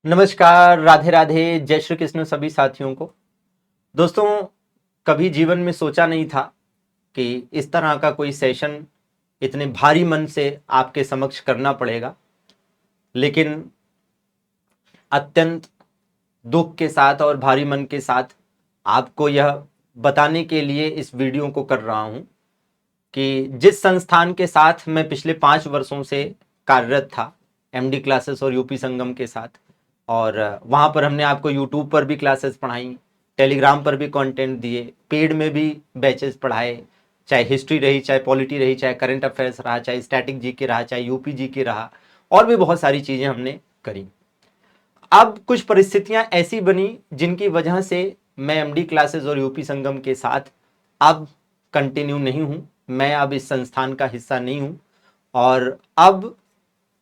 नमस्कार, राधे राधे, जय श्री कृष्ण सभी साथियों को। दोस्तों, कभी जीवन में सोचा नहीं था कि इस तरह का कोई सेशन इतने भारी मन से आपके समक्ष करना पड़ेगा, लेकिन अत्यंत दुख के साथ और भारी मन के साथ आपको यह बताने के लिए इस वीडियो को कर रहा हूं कि जिस संस्थान के साथ मैं पिछले 5 वर्षों से कार्यरत था, एमडी क्लासेस और यूपी संगम के साथ, और वहाँ पर हमने आपको यूट्यूब पर भी क्लासेस पढ़ाई, टेलीग्राम पर भी कंटेंट दिए, पेड में भी बैचेस पढ़ाए, चाहे हिस्ट्री रही, चाहे पॉलिटी रही, चाहे करंट अफेयर्स रहा, चाहे स्टैटिक जी के रहा, चाहे यूपी जी के रहा, और भी बहुत सारी चीज़ें हमने करी। अब कुछ परिस्थितियां ऐसी बनी जिनकी वजह से मैं एमडी क्लासेस और यूपी संगम के साथ अब कंटिन्यू नहीं हूँ, मैं अब इस संस्थान का हिस्सा नहीं हूँ। और अब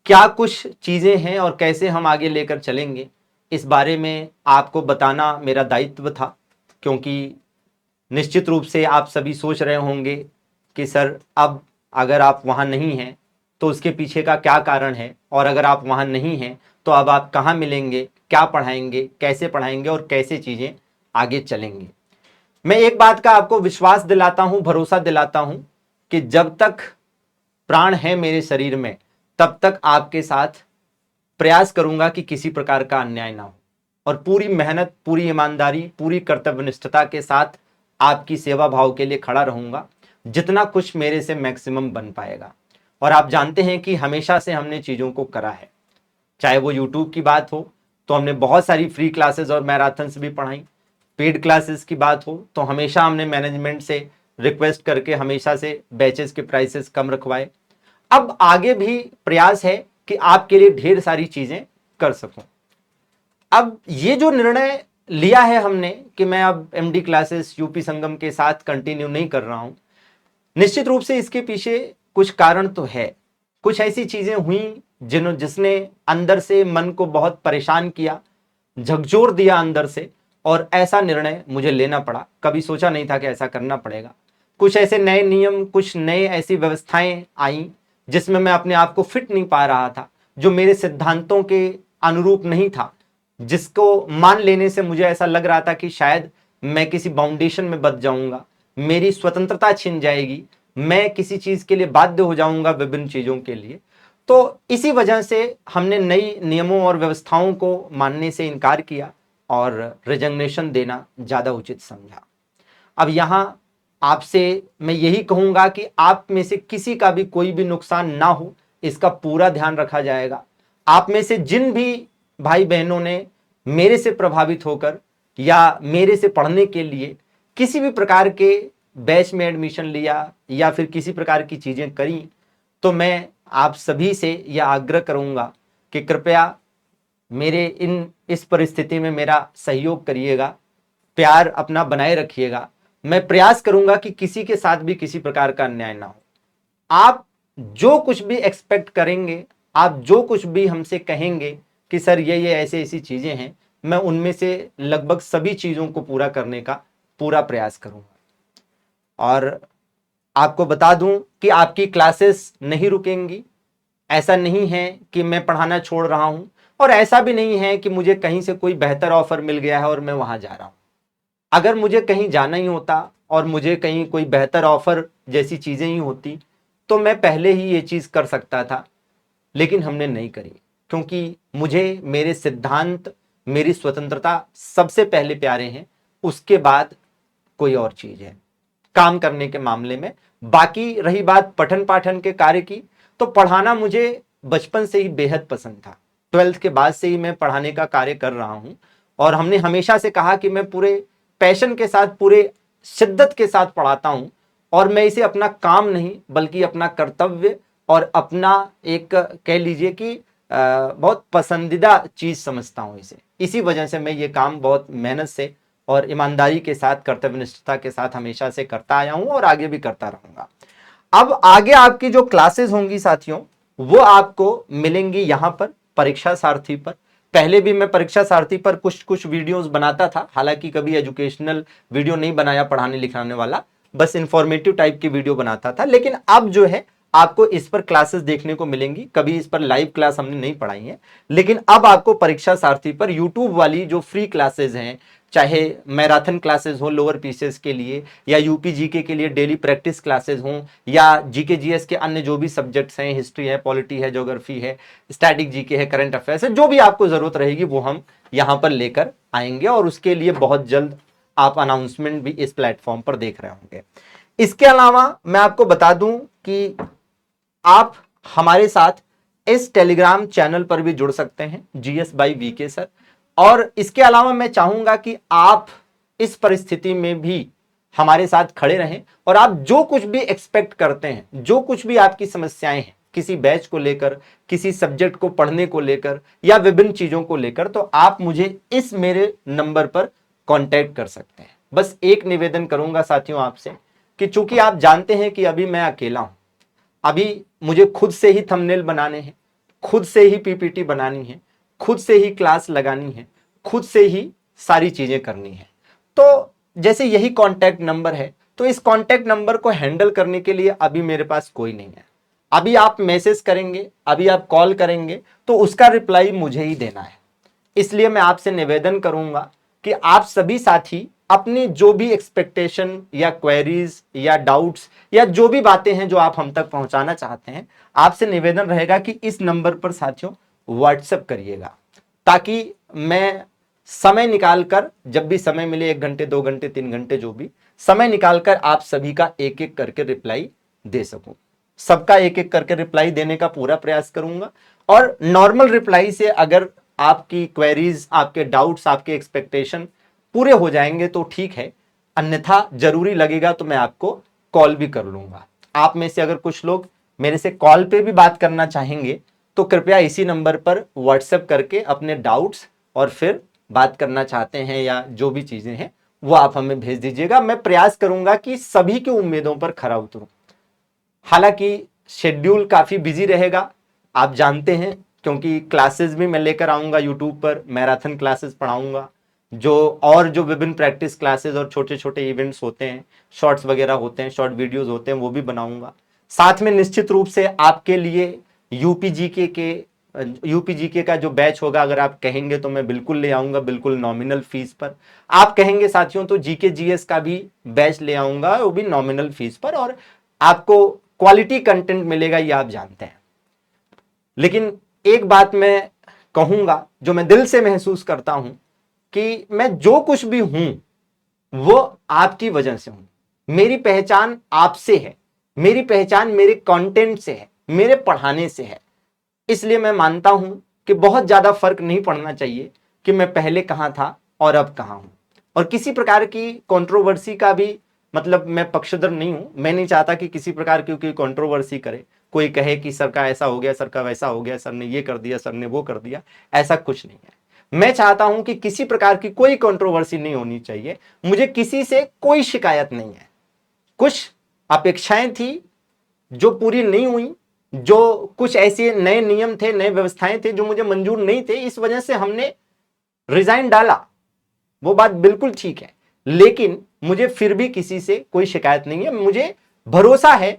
क्या कुछ चीज़ें हैं और कैसे हम आगे लेकर चलेंगे, इस बारे में आपको बताना मेरा दायित्व था, क्योंकि निश्चित रूप से आप सभी सोच रहे होंगे कि सर, अब अगर आप वहाँ नहीं हैं तो उसके पीछे का क्या कारण है, और अगर आप वहाँ नहीं हैं तो अब आप कहाँ मिलेंगे, क्या पढ़ाएंगे, कैसे पढ़ाएंगे और कैसे चीज़ें आगे चलेंगे। मैं एक बात का आपको विश्वास दिलाता हूँ, भरोसा दिलाता हूँ कि जब तक प्राण है मेरे शरीर में तब तक आपके साथ प्रयास करूंगा कि किसी प्रकार का अन्याय ना हो, और पूरी मेहनत, पूरी ईमानदारी, पूरी कर्तव्यनिष्ठता के साथ आपकी सेवा भाव के लिए खड़ा रहूंगा, जितना कुछ मेरे से मैक्सिमम बन पाएगा। और आप जानते हैं कि हमेशा से हमने चीज़ों को करा है, चाहे वो यूट्यूब की बात हो तो हमने बहुत सारी फ्री क्लासेस और मैराथन्स भी पढ़ाई, पेड क्लासेस की बात हो तो हमेशा हमने मैनेजमेंट से रिक्वेस्ट करके हमेशा से बैचेस के प्राइसेस कम रखवाए। अब आगे भी प्रयास है कि आपके लिए ढेर सारी चीजें कर सकूं। अब ये जो निर्णय लिया है हमने कि मैं अब एमडी क्लासेस यूपी संगम के साथ कंटिन्यू नहीं कर रहा हूं, निश्चित रूप से इसके पीछे कुछ कारण तो है। कुछ ऐसी चीजें हुई जिसने अंदर से मन को बहुत परेशान किया, झकझोर दिया अंदर से, और ऐसा निर्णय मुझे लेना पड़ा। कभी सोचा नहीं था कि ऐसा करना पड़ेगा। कुछ ऐसे नए नियम, कुछ नए ऐसी व्यवस्थाएं आई जिसमें मैं अपने आप को फिट नहीं पा रहा था, जो मेरे सिद्धांतों के अनुरूप नहीं था, जिसको मान लेने से मुझे ऐसा लग रहा था कि शायद मैं किसी बाउंडेशन में बच जाऊंगा, मेरी स्वतंत्रता छिन जाएगी, मैं किसी चीज के लिए बाध्य हो जाऊंगा, विभिन्न चीजों के लिए। तो इसी वजह से हमने नई नियमों और व्यवस्थाओं को मानने से इनकार किया और रिजग्नेशन देना ज्यादा उचित समझा। अब यहां आपसे मैं यही कहूंगा कि आप में से किसी का भी कोई भी नुकसान ना हो, इसका पूरा ध्यान रखा जाएगा। आप में से जिन भी भाई बहनों ने मेरे से प्रभावित होकर या मेरे से पढ़ने के लिए किसी भी प्रकार के बैच में एडमिशन लिया या फिर किसी प्रकार की चीजें करी, तो मैं आप सभी से यह आग्रह करूंगा कि कृपया मेरे इस परिस्थिति में मेरा सहयोग करिएगा, प्यार अपना बनाए रखिएगा। मैं प्रयास करूंगा कि किसी के साथ भी किसी प्रकार का अन्याय ना हो। आप जो कुछ भी एक्सपेक्ट करेंगे, आप जो कुछ भी हमसे कहेंगे कि सर ये ऐसे ऐसी चीजें हैं, मैं उनमें से लगभग सभी चीजों को पूरा करने का पूरा प्रयास करूंगा। और आपको बता दूं कि आपकी क्लासेस नहीं रुकेंगी। ऐसा नहीं है कि मैं पढ़ाना छोड़ रहा हूं, और ऐसा भी नहीं है कि मुझे कहीं से कोई बेहतर ऑफर मिल गया है और मैं वहां जा रहा हूं। अगर मुझे कहीं जाना ही होता और मुझे कहीं कोई बेहतर ऑफर जैसी चीजें ही होती तो मैं पहले ही ये चीज कर सकता था, लेकिन हमने नहीं करी, क्योंकि मुझे मेरे सिद्धांत, मेरी स्वतंत्रता सबसे पहले प्यारे हैं, उसके बाद कोई और चीज है काम करने के मामले में। बाकी रही बात पठन पाठन के कार्य की, तो पढ़ाना मुझे बचपन से ही बेहद पसंद था। 12th के बाद से ही मैं पढ़ाने का कार्य कर रहा हूं, और हमने हमेशा से कहा कि मैं पूरे पैशन के साथ, पूरे शिद्दत के साथ पढ़ाता हूं, और मैं इसे अपना काम नहीं बल्कि अपना कर्तव्य और अपना एक कह लीजिए कि बहुत पसंदीदा चीज समझता हूं इसे। इसी वजह से मैं ये काम बहुत मेहनत से और ईमानदारी के साथ, कर्तव्यनिष्ठता के साथ हमेशा से करता आया हूं और आगे भी करता रहूंगा। अब आगे आपकी जो क्लासेस होंगी साथियों, वो आपको मिलेंगी यहां पर परीक्षा सारथी पर। पहले भी मैं परीक्षा सारथी पर कुछ कुछ वीडियोस बनाता था, हालांकि कभी एजुकेशनल वीडियो नहीं बनाया पढ़ाने लिखाने वाला, बस इंफॉर्मेटिव टाइप की वीडियो बनाता था। लेकिन अब जो है आपको इस पर क्लासेस देखने को मिलेंगी। कभी इस पर लाइव क्लास हमने नहीं पढ़ाई है, लेकिन अब आपको परीक्षा सारथी पर यूट्यूब वाली जो फ्री क्लासेस हैं, चाहे मैराथन क्लासेस हो लोअर पीसीएस के लिए, या यूपी जीके के लिए डेली प्रैक्टिस क्लासेस हों, या जीके जीएस के अन्य जो भी सब्जेक्ट्स हैं, हिस्ट्री है, पॉलिटी है, ज्योग्राफी है, स्टैटिक जीके है, करंट अफेयर्स है, जो भी आपको जरूरत रहेगी वो हम यहां पर लेकर आएंगे, और उसके लिए बहुत जल्द आप अनाउंसमेंट भी इस प्लेटफॉर्म पर देख रहे होंगे। इसके अलावा मैं आपको बता दूं कि आप हमारे साथ इस टेलीग्राम चैनल पर भी जुड़ सकते हैं, जीएस बाय वीके सर। और इसके अलावा मैं चाहूंगा कि आप इस परिस्थिति में भी हमारे साथ खड़े रहें, और आप जो कुछ भी एक्सपेक्ट करते हैं, जो कुछ भी आपकी समस्याएं हैं किसी बैच को लेकर, किसी सब्जेक्ट को पढ़ने को लेकर, या विभिन्न चीजों को लेकर, तो आप मुझे इस मेरे नंबर पर कांटेक्ट कर सकते हैं। बस एक निवेदन करूंगा साथियों आपसे, कि चूंकि आप जानते हैं कि अभी मैं अकेला हूं, अभी मुझे खुद से ही थंबनेल बनाने हैं, खुद से ही पीपीटी बनानी है, खुद से ही क्लास लगानी है, खुद से ही सारी चीजें करनी है। तो जैसे यही कांटेक्ट नंबर है, तो इस कांटेक्ट नंबर को हैंडल करने के लिए अभी मेरे पास कोई नहीं है। अभी आप मैसेज करेंगे, अभी आप कॉल करेंगे, तो उसका रिप्लाई मुझे ही देना है। इसलिए मैं आपसे निवेदन करूंगा कि आप सभी साथी अपनी जो भी एक्सपेक्टेशन या क्वेरीज या डाउट्स या जो भी बातें हैं जो आप हम तक पहुंचाना चाहते हैं, आपसे निवेदन रहेगा कि इस नंबर पर साथियों व्हाट्सएप करिएगा, ताकि मैं समय निकालकर, जब भी समय मिले, 1 घंटे 2 घंटे 3 घंटे जो भी समय निकालकर, आप सभी का एक एक करके रिप्लाई दे सकूं। सबका एक एक करके रिप्लाई देने का पूरा प्रयास करूंगा, और नॉर्मल रिप्लाई से अगर आपकी क्वेरीज, आपके डाउट्स, आपके एक्सपेक्टेशन पूरे हो जाएंगे तो ठीक है, अन्यथा जरूरी लगेगा तो मैं आपको कॉल भी कर लूंगा। आप में से अगर कुछ लोग मेरे से कॉल पे भी बात करना चाहेंगे तो कृपया इसी नंबर पर व्हाट्सएप करके अपने डाउट्स, और फिर बात करना चाहते हैं या जो भी चीजें हैं वो आप हमें भेज दीजिएगा। मैं प्रयास करूंगा कि सभी की उम्मीदों पर खरा उतरूं। हालांकि शेड्यूल काफी बिजी रहेगा, आप जानते हैं, क्योंकि क्लासेस भी मैं लेकर आऊंगा यूट्यूब पर, मैराथन क्लासेस पढ़ाऊंगा, जो विभिन्न प्रैक्टिस क्लासेस और छोटे छोटे इवेंट्स होते हैं, शॉर्ट्स वगैरह होते हैं, शॉर्ट वीडियोस होते हैं, वो भी बनाऊंगा। साथ में निश्चित रूप से आपके लिए यूपी जीके का जो बैच होगा, अगर आप कहेंगे तो मैं बिल्कुल ले आऊंगा, बिल्कुल नॉमिनल फीस पर। आप कहेंगे साथियों तो जीके जीएस का भी बैच ले आऊंगा, वो भी नॉमिनल फीस पर, और आपको क्वालिटी कंटेंट मिलेगा, ये आप जानते हैं। लेकिन एक बात मैं कहूंगा जो मैं दिल से महसूस करता हूं, कि मैं जो कुछ भी हूं वो आपकी वजह से हूं। मेरी पहचान आपसे है, मेरी पहचान मेरे कंटेंट से है, मेरे पढ़ाने से है। इसलिए मैं मानता हूं कि बहुत ज्यादा फर्क नहीं पड़ना चाहिए कि मैं पहले कहां था और अब कहां हूं। और किसी प्रकार की कंट्रोवर्सी का भी मतलब मैं पक्षधर नहीं हूं। मैं नहीं चाहता कि किसी प्रकार की कोई कंट्रोवर्सी करे, कोई कहे कि सर का ऐसा हो गया, सर का वैसा हो गया, सर ने ये कर दिया, सर ने वो कर दिया। ऐसा कुछ नहीं है। मैं चाहता हूं कि किसी प्रकार की कोई कंट्रोवर्सी नहीं होनी चाहिए। मुझे किसी से कोई शिकायत नहीं है। कुछ अपेक्षाएं थी जो पूरी नहीं हुई, जो कुछ ऐसे नए नियम थे, नए व्यवस्थाएं थे जो मुझे मंजूर नहीं थे, इस वजह से हमने रिजाइन डाला। वो बात बिल्कुल ठीक है, लेकिन मुझे फिर भी किसी से कोई शिकायत नहीं है। मुझे भरोसा है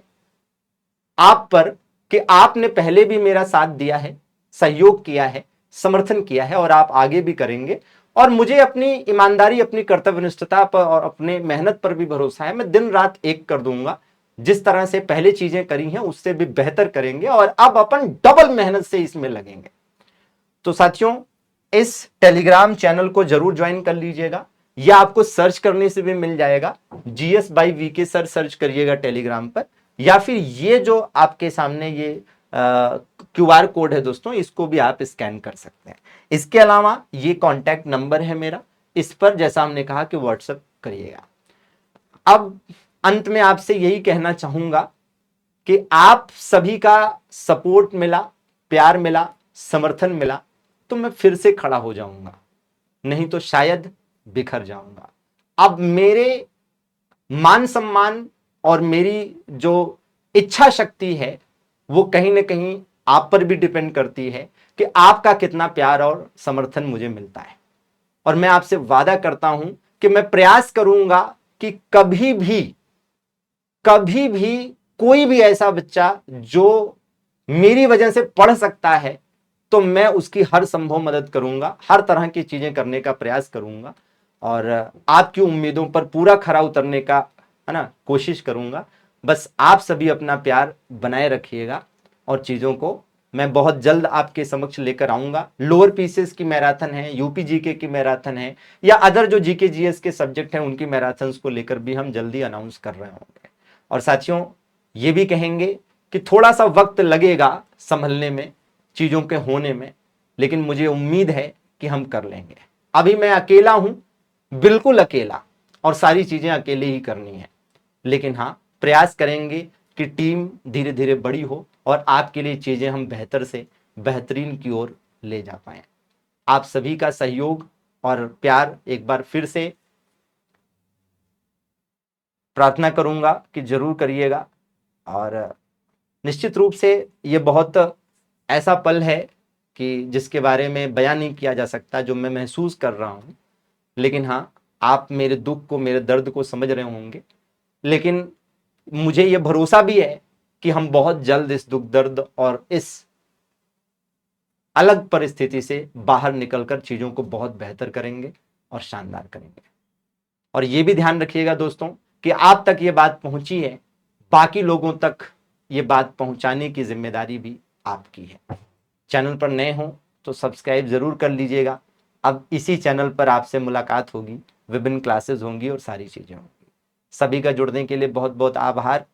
आप पर कि आपने पहले भी मेरा साथ दिया है, सहयोग किया है, समर्थन किया है, और आप आगे भी करेंगे। और मुझे अपनी ईमानदारी, अपनी कर्तव्यनिष्ठता पर और अपने मेहनत पर भी भरोसा है। मैं दिन रात एक कर दूंगा। जिस तरह से पहले चीजें करी हैं उससे भी बेहतर करेंगे, और अब अपन डबल मेहनत से इसमें लगेंगे। तो साथियों, इस टेलीग्राम चैनल को जरूर ज्वाइन कर लीजिएगा, या आपको सर्च करने से भी मिल जाएगा, GS by VK sir search करिएगा टेलीग्राम पर, या फिर ये जो आपके सामने ये क्यूआर कोड है दोस्तों, इसको भी आप स्कैन कर सकते हैं। इसके अलावा ये कॉन्टैक्ट नंबर है मेरा, इस पर जैसा हमने कहा कि व्हाट्सएप करिएगा। अब अंत में आपसे यही कहना चाहूंगा कि आप सभी का सपोर्ट मिला, प्यार मिला, समर्थन मिला, तो मैं फिर से खड़ा हो जाऊंगा, नहीं तो शायद बिखर जाऊंगा। अब मेरे मान सम्मान और मेरी जो इच्छा शक्ति है वो कहीं ना कहीं आप पर भी डिपेंड करती है कि आपका कितना प्यार और समर्थन मुझे मिलता है। और मैं आपसे वादा करता हूं कि मैं प्रयास करूंगा कि कभी भी कोई भी ऐसा बच्चा जो मेरी वजह से पढ़ सकता है तो मैं उसकी हर संभव मदद करूंगा, हर तरह की चीजें करने का प्रयास करूंगा और आपकी उम्मीदों पर पूरा खरा उतरने का, है ना, कोशिश करूंगा। बस आप सभी अपना प्यार बनाए रखिएगा और चीजों को मैं बहुत जल्द आपके समक्ष लेकर आऊंगा। लोअर पीसीएस की मैराथन है, यूपी जीके की मैराथन है, या अदर जो जीके जीएस के सब्जेक्ट हैं उनकी मैराथन्स को लेकर भी हम जल्दी अनाउंस कर रहे होंगे। और साथियों ये भी कहेंगे कि थोड़ा सा वक्त लगेगा संभलने में, चीजों के होने में, लेकिन मुझे उम्मीद है कि हम कर लेंगे। अभी मैं अकेला हूं, बिल्कुल अकेला, और सारी चीजें अकेले ही करनी है, लेकिन हाँ प्रयास करेंगे कि टीम धीरे धीरे बड़ी हो और आपके लिए चीजें हम बेहतर से बेहतरीन की ओर ले जा पाए। आप सभी का सहयोग और प्यार एक बार फिर से प्रार्थना करूंगा कि जरूर करिएगा। और निश्चित रूप से ये बहुत ऐसा पल है कि जिसके बारे में बयान नहीं किया जा सकता, जो मैं महसूस कर रहा हूं। लेकिन हाँ, आप मेरे दुख को, मेरे दर्द को समझ रहे होंगे, लेकिन मुझे ये भरोसा भी है कि हम बहुत जल्द इस दुख दर्द और इस अलग परिस्थिति से बाहर निकलकर चीजों को बहुत बेहतर करेंगे और शानदार करेंगे। और ये भी ध्यान रखिएगा दोस्तों कि आप तक ये बात पहुंची है, बाकी लोगों तक ये बात पहुंचाने की जिम्मेदारी भी आपकी है। चैनल पर नए हो तो सब्सक्राइब जरूर कर लीजिएगा। अब इसी चैनल पर आपसे मुलाकात होगी, विभिन्न क्लासेस होंगी और सारी चीजें होंगी। सभी का जुड़ने के लिए बहुत बहुत आभार।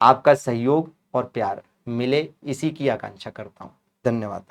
आपका सहयोग और प्यार मिले, इसी की आकांक्षा करता हूं। धन्यवाद।